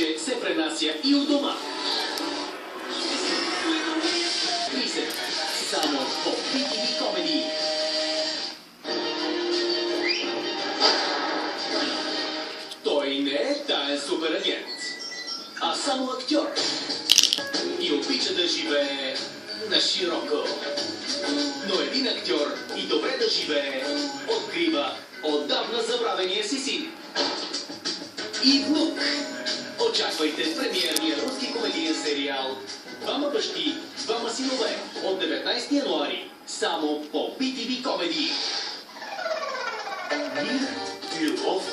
вече се пренася и у дома. 30. Само по BTV Comedy. Той не е таен суперагент, а само актьор. И обича да живее на широко. Но един актьор и добре да живее открива отдавна забравения си син. И внук. Очаквайте премиерния руски комедиен сериал «Двама бащи, двама синове» от 19 януари. Само по BTV Comedy. Мир, любов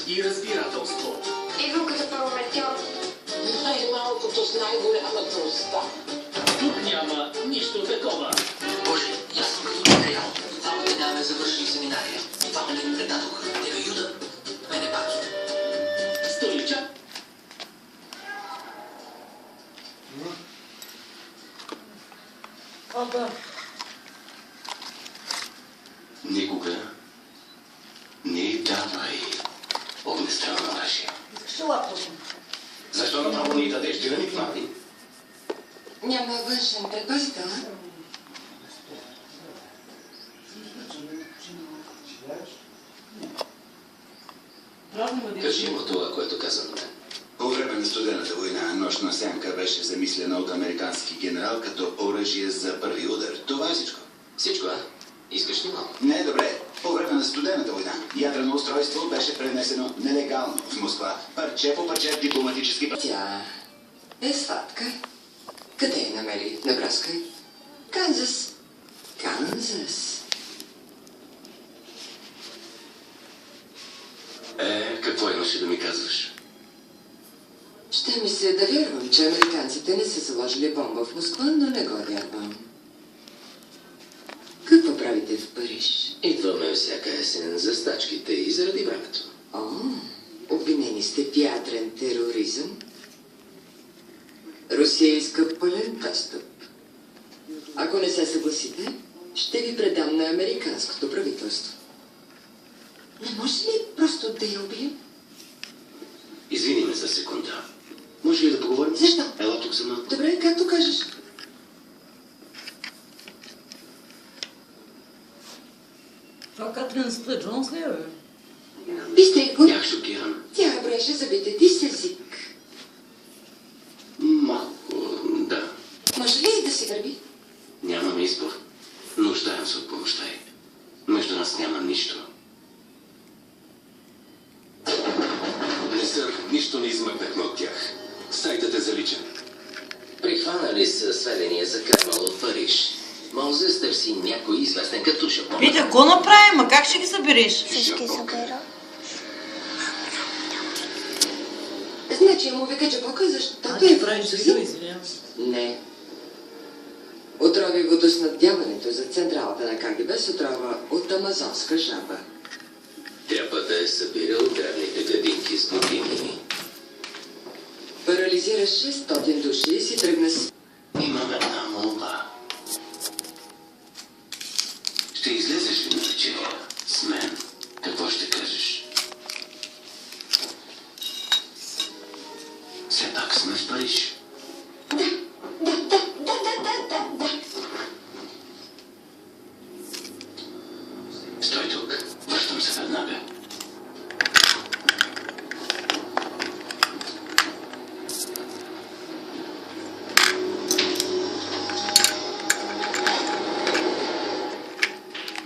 и разбирателство. Идвам като парламентьор. Най-малкото с най-голяма трудността. Тук няма нищо такова. Боже, аз съм като материал. Само те даваме завършили семинария. Двама ли ми предадоха? Тебе Юда, мене Бацо. Столича. Абе. Никога не давай огнестрелна оръжие. Искаш ли лаптоп? Защо направо ни дадеш динамит, мати? Няма външен предпазител, а? Кажи му това, което каза на мен. По време на студената война, нощна сянка беше замислена от американски генерал като оръжие за първи удар. Това е всичко. Всичко, а? Искаш ли малко? Не, добре. По време на студената война ядрено устройство беше пренесено нелегално в Москва. Парче по парче в дипломатически... Тя е сладка. Къде я намери? Небраска? Канзас. Канзас. Какво имаше да ми казваш? Ще ми се да вярвам, че американците не са заложили бомба в Москва, но не го вярвам. Какво правите в Париж? Идваме всяка есен за стачките и заради времето. О, обвинени сте в ядрен тероризъм. Русия иска пълен достъп. Ако не се съгласите, ще ви предам на американското правителство. Не може ли просто да я убием? Извини ме за секунда. Може ли да поговорим? Защо? Ела тук за малко. Добре, както кажеш. Това Катрин Стъджонс ли е, бе? Бистрейко, Бях шокиран. тя бреше зъбите ти с език. Малко, да. Може ли да се върви? Нямам избор. Нуждаем се от помощта й. Между нас няма нищо. Сър, нищо не измъкнахме от тях. Сайтът е заличен. Прихванали са сведения за Кармал от Париж. Мозес търси някой известен като Шапон. Пите, какво направим? А как ще ги събереш? Всички събера. Значи му вика Джабока, защото Ти е правиш французи? да извинявам се. Не. Отрови водоснабдяването за централата на КГБ с отрова от амазонска жаба. Трябва да е събирал древните градинки с години. Парализира 600 души и си тръгна с... Имам една молба. Ще излезеш ли на вечеря с мен? Какво ще кажеш? Все пак сме в Париж. Стой тук. Връщам се веднага.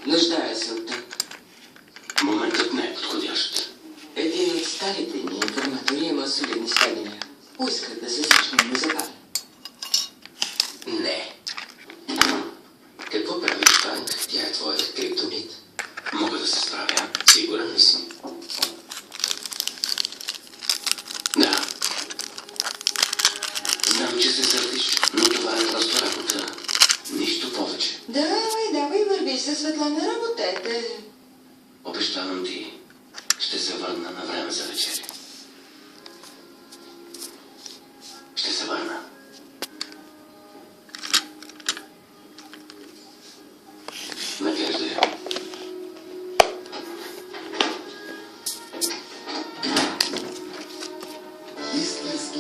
Нуждая се от теб. Моментът не е подходящ. Един от старите ни информатори има солидни сведения. Поисках да се срещнем незабавно. Не. Какво правиш, Франк? Тя е твоят криптонит. Мога да се справя. Сигурен ли си? Да. Знам, че се сърдиш, но това е просто работа. Нищо повече. Давай, върви се, Светлана, работете. Обещавам ти, ще се върна на време за вечеря. Ще се върна. Надежда. Истински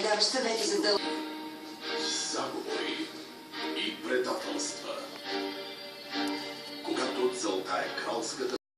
даваш съвети за дълго. Заговори и предателства. Когато целта е кралската